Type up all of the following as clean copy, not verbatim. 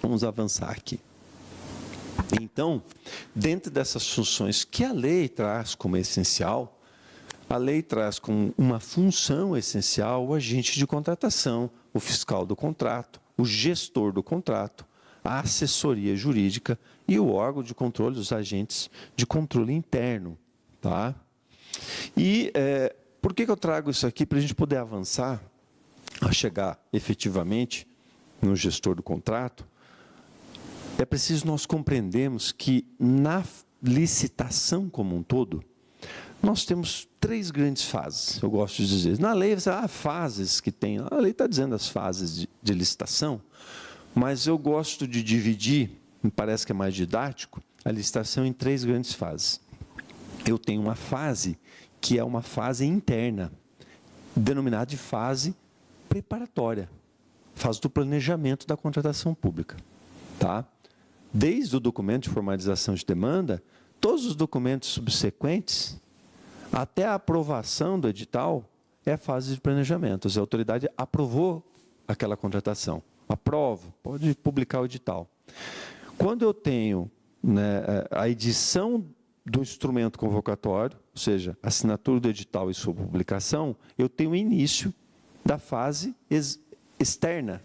Vamos avançar aqui. Então, dentro dessas funções que a lei traz como essencial, a lei traz como uma função essencial o agente de contratação, o fiscal do contrato, o gestor do contrato, a assessoria jurídica e o órgão de controle, os agentes de controle interno. Tá? E por que eu trago isso aqui? Para a gente poder avançar, a chegar efetivamente no gestor do contrato, é preciso nós compreendermos que na licitação como um todo, nós temos 3 grandes fases, eu gosto de dizer. Na lei, há fases que tem, a lei está dizendo as fases de licitação, mas eu gosto de dividir, me parece que é mais didático, a licitação em 3 grandes fases. Eu tenho uma fase que é uma fase interna, denominada de fase preparatória, fase do planejamento da contratação pública. Tá? Desde o documento de formalização de demanda, todos os documentos subsequentes, até a aprovação do edital, é a fase de planejamento. A autoridade aprovou aquela contratação. Aprovo, pode publicar o edital. Quando eu tenho, né, a edição do instrumento convocatório, ou seja, assinatura do edital e sua publicação, eu tenho o início da fase externa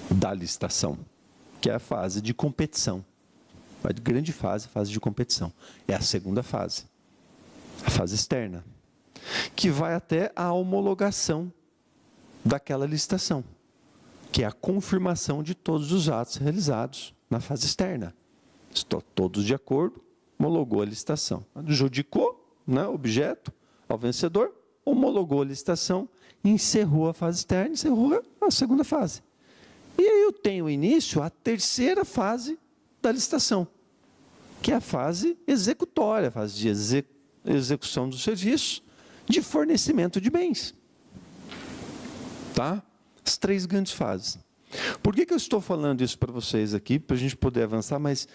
da licitação, que é a fase de competição. A grande fase, a fase de competição. É a segunda fase, a fase externa, que vai até a homologação daquela licitação, que é a confirmação de todos os atos realizados na fase externa. Estão todos de acordo, homologou a licitação. Adjudicou, né, objeto ao vencedor, homologou a licitação, encerrou a fase externa, encerrou a segunda fase. E aí eu tenho início a terceira fase da licitação, que é a fase executória, a fase de execução do serviço, de fornecimento de bens. Tá? As 3 grandes fases. Por que eu estou falando isso para vocês aqui, para a gente poder avançar, mas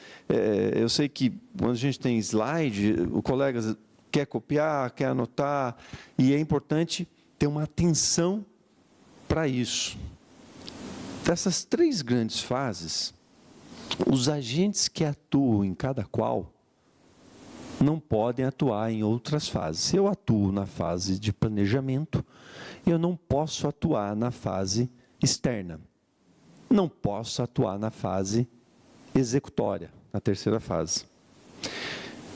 eu sei que quando a gente tem slide, o colega quer copiar, quer anotar, e é importante ter uma atenção para isso. Dessas 3 grandes fases, os agentes que atuam em cada qual não podem atuar em outras fases. Se eu atuo na fase de planejamento, eu não posso atuar na fase externa. Não posso atuar na fase executória, na terceira fase,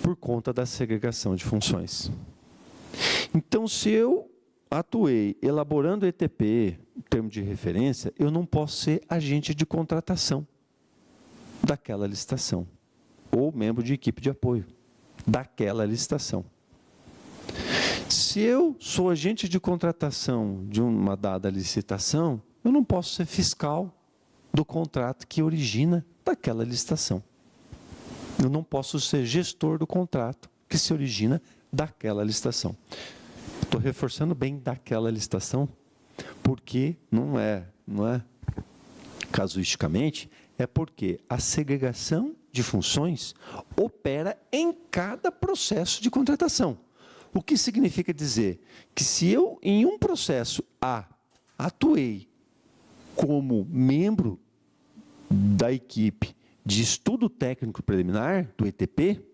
por conta da segregação de funções. Então, se eu atuei elaborando ETP, termo de referência, eu não posso ser agente de contratação daquela licitação, ou membro de equipe de apoio daquela licitação. Se eu sou agente de contratação de uma dada licitação, eu não posso ser fiscal do contrato que origina daquela licitação. Eu não posso ser gestor do contrato que se origina daquela licitação. Estou reforçando bem daquela licitação, porque não é casuisticamente, é porque a segregação de funções opera em cada processo de contratação. O que significa dizer que se eu, em um processo A, atuei como membro da equipe de estudo técnico preliminar, do ETP,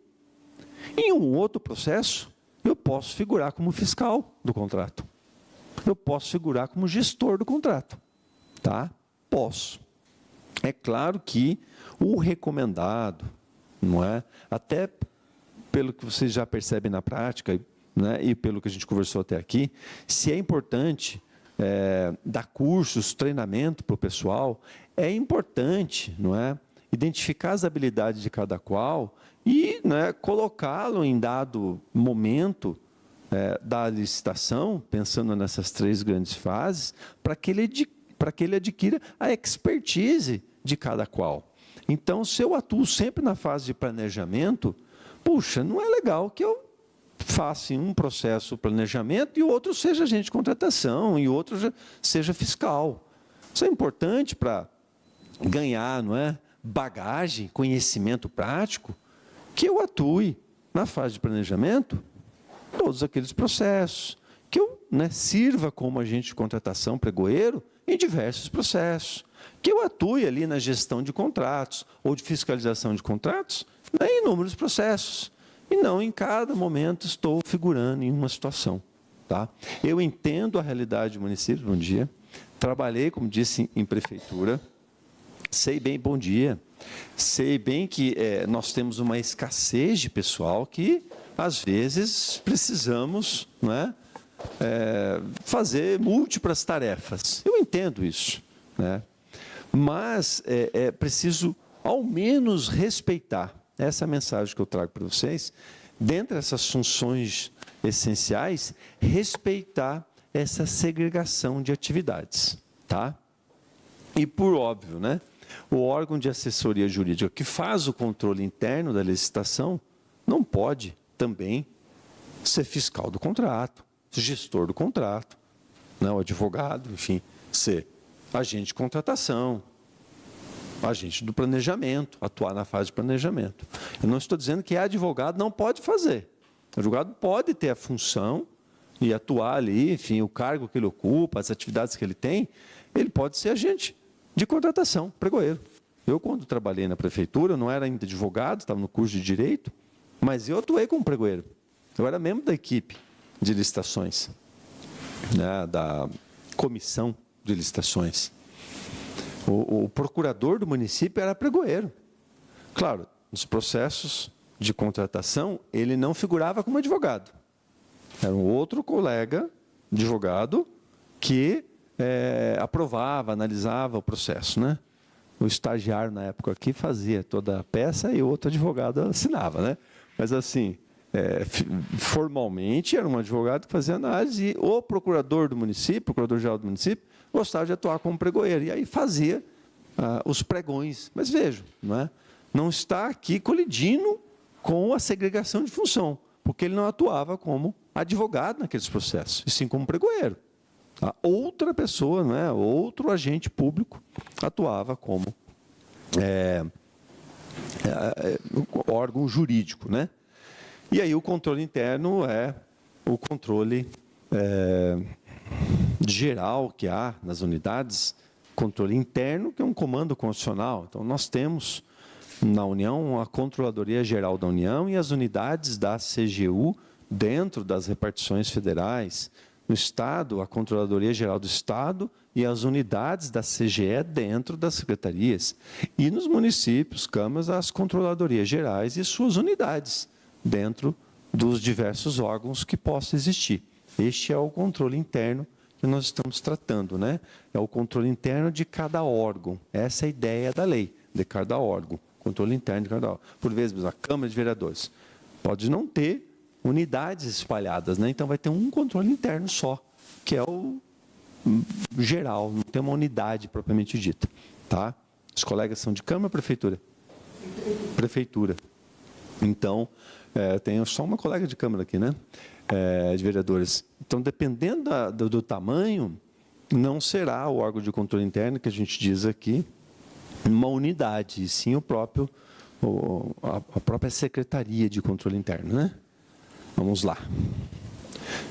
em um outro processo, eu posso figurar como fiscal do contrato. Eu posso figurar como gestor do contrato. Tá? Posso. É claro que o recomendado, não é? Até pelo que vocês já percebem na prática, né, e pelo que a gente conversou até aqui, se é importante dar cursos, treinamento para o pessoal, é importante, não é, identificar as habilidades de cada qual e, né, colocá-lo em dado momento da licitação, pensando nessas 3 grandes fases, para que ele adquira a expertise de cada qual. Então, se eu atuo sempre na fase de planejamento, puxa, não é legal que eu faça em um processo planejamento e o outro seja agente de contratação e o outro seja fiscal. Isso é importante para ganhar, não é, bagagem, conhecimento prático, que eu atue na fase de planejamento todos aqueles processos, que eu, né, sirva como agente de contratação pregoeiro em diversos processos. que eu atue ali na gestão de contratos ou de fiscalização de contratos, né, em inúmeros processos. E não em cada momento estou figurando em uma situação. Tá? Eu entendo a realidade do município, bom dia. Trabalhei, como disse, em prefeitura. Sei bem, bom dia. Sei bem que nós temos uma escassez de pessoal que, às vezes, precisamos, não é, fazer múltiplas tarefas. Eu entendo isso, né? Mas é preciso, ao menos, respeitar. Essa é a mensagem que eu trago para vocês. Dentre essas funções essenciais, respeitar essa segregação de atividades. Tá? E, por óbvio, né? O órgão de assessoria jurídica que faz o controle interno da licitação não pode também ser fiscal do contrato, gestor do contrato, né, o advogado, enfim, ser agente de contratação, agente do planejamento, atuar na fase de planejamento. Eu não estou dizendo que advogado não pode fazer. O advogado pode ter a função e atuar ali, enfim, o cargo que ele ocupa, as atividades que ele tem, ele pode ser agente de contratação, pregoeiro. Eu, quando trabalhei na prefeitura, eu não era ainda advogado, estava no curso de Direito, mas eu atuei como pregoeiro. Eu era membro da equipe de licitações, né, da comissão de licitações. O procurador do município era pregoeiro. Claro, nos processos de contratação, ele não figurava como advogado. Era um outro colega, advogado, que aprovava, analisava o processo, né? O estagiário, na época aqui, fazia toda a peça e o outro advogado assinava, né? Mas, assim, formalmente, era um advogado que fazia análise e o procurador do município, procurador-geral do município, gostava de atuar como pregoeiro. E aí fazia os pregões. Mas, vejam, não está aqui colidindo com a segregação de função, porque ele não atuava como advogado naqueles processos, e sim como pregoeiro. A outra pessoa, outro agente público, atuava como órgão jurídico. Né? E aí o controle interno é o controle geral que há nas unidades, controle interno, que é um comando constitucional. Então, nós temos na União a Controladoria Geral da União e as unidades da CGU dentro das repartições federais. No Estado, a Controladoria Geral do Estado e as unidades da CGE dentro das secretarias. E nos municípios, câmaras, as Controladorias Gerais e suas unidades dentro dos diversos órgãos que possam existir. Este é o controle interno que nós estamos tratando, né? É o controle interno de cada órgão. Essa é a ideia da lei, de cada órgão. Controle interno de cada órgão. Por vezes, a Câmara de Vereadores pode não ter unidades espalhadas, né? Então vai ter um controle interno só, que é o geral, não tem uma unidade propriamente dita, tá? Os colegas são de Câmara ou Prefeitura? Prefeitura. Então, tenho só uma colega de Câmara aqui, né? De vereadores. Então, dependendo do tamanho, não será o órgão de controle interno, que a gente diz aqui, uma unidade, e sim a própria Secretaria de Controle Interno, né? Vamos lá.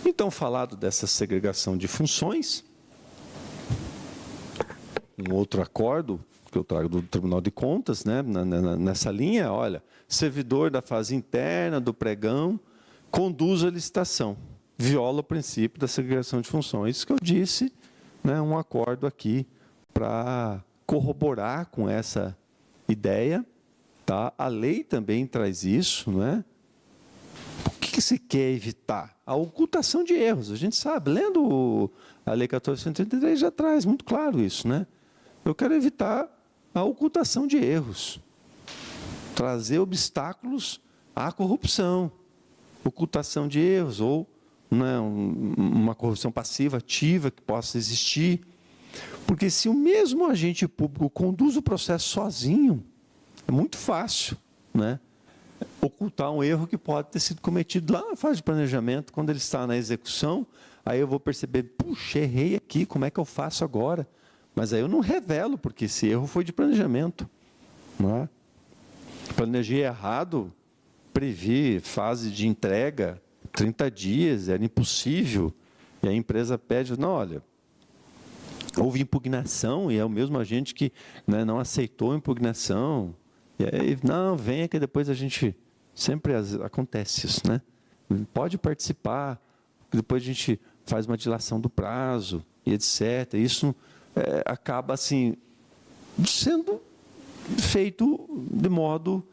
Então, falado dessa segregação de funções, um outro acordo que eu trago do Tribunal de Contas, né, nessa linha, olha, servidor da fase interna do pregão conduz a licitação, viola o princípio da segregação de funções. Isso que eu disse, né, um acordo aqui para corroborar com essa ideia, tá? A lei também traz isso, não é? O que se quer evitar? A ocultação de erros. A gente sabe, lendo a Lei 14.133 já traz muito claro isso, né? Eu quero evitar a ocultação de erros, trazer obstáculos à corrupção, ocultação de erros ou uma corrupção passiva, ativa que possa existir. Porque se o mesmo agente público conduz o processo sozinho, é muito fácil, né, ocultar um erro que pode ter sido cometido lá na fase de planejamento, quando ele está na execução, aí eu vou perceber, puxa, errei aqui, como é que eu faço agora? Mas aí eu não revelo, porque esse erro foi de planejamento. Não é? Planejei errado, previ fase de entrega, 30 dias, era impossível, e a empresa pede, não, olha, houve impugnação e é o mesmo agente que, né, não aceitou a impugnação. E aí, não, venha que depois a gente... Sempre acontece isso, né? Pode participar, depois a gente faz uma dilação do prazo, e etc. Isso acaba, assim, sendo feito de modo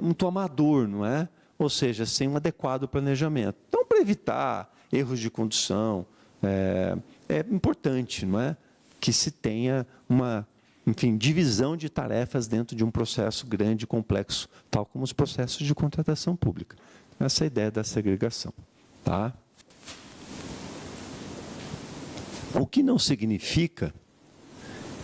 muito amador, não é? Ou seja, sem um adequado planejamento. Então, para evitar erros de condução, é importante, não é, que se tenha uma, enfim, divisão de tarefas dentro de um processo grande e complexo, tal como os processos de contratação pública. Essa é a ideia da segregação. Tá? O que não significa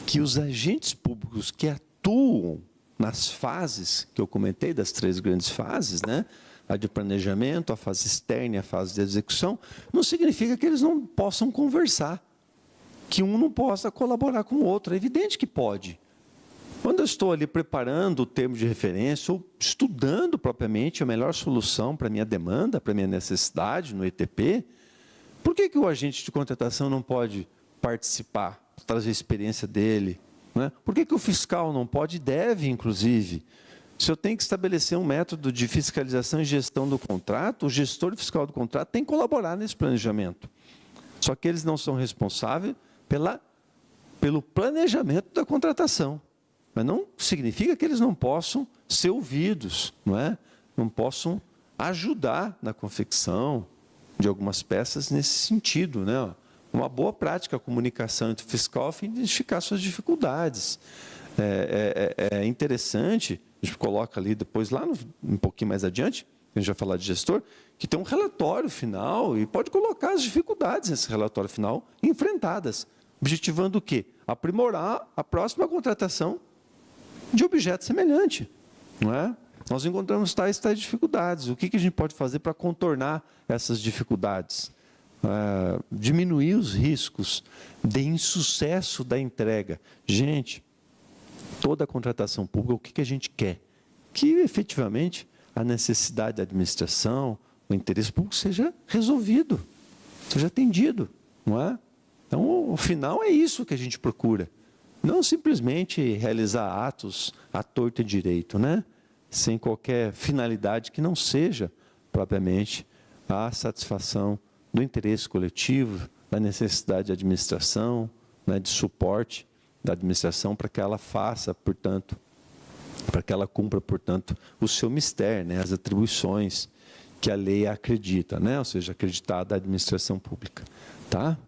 que os agentes públicos que atuam nas fases que eu comentei, das 3 grandes fases, né? A de planejamento, a fase externa e a fase de execução, não significa que eles não possam conversar, que um não possa colaborar com o outro. É evidente que pode. Quando eu estou ali preparando o termo de referência, ou estudando propriamente a melhor solução para a minha demanda, para a minha necessidade no ETP, por que o agente de contratação não pode participar, trazer a experiência dele? Né? Por que o fiscal não pode e deve, inclusive? Se eu tenho que estabelecer um método de fiscalização e gestão do contrato, o gestor fiscal do contrato tem que colaborar nesse planejamento. Só que eles não são responsáveis pelo planejamento da contratação. Mas não significa que eles não possam ser ouvidos, não é? Não possam ajudar na confecção de algumas peças nesse sentido, né? Uma boa prática a comunicação entre o fiscal a fim de identificar suas dificuldades. É interessante, a gente coloca ali depois, lá um pouquinho mais adiante, a gente vai falar de gestor, que tem um relatório final e pode colocar as dificuldades nesse relatório final enfrentadas, objetivando o quê? Aprimorar a próxima contratação de objeto semelhante, não é? Nós encontramos tais dificuldades. O que a gente pode fazer para contornar essas dificuldades? Diminuir os riscos de insucesso da entrega. Gente, toda a contratação pública, o que a gente quer? Que, efetivamente, a necessidade da administração, o interesse público seja resolvido, seja atendido, não é? Então, o final é isso que a gente procura. Não simplesmente realizar atos à torta e direito, né? Sem qualquer finalidade que não seja, propriamente, a satisfação do interesse coletivo, da necessidade de administração, né, de suporte da administração para que ela faça, portanto, para que ela cumpra, portanto, o seu mistério, né, as atribuições que a lei acredita, né, ou seja, acreditada à administração pública. Tá?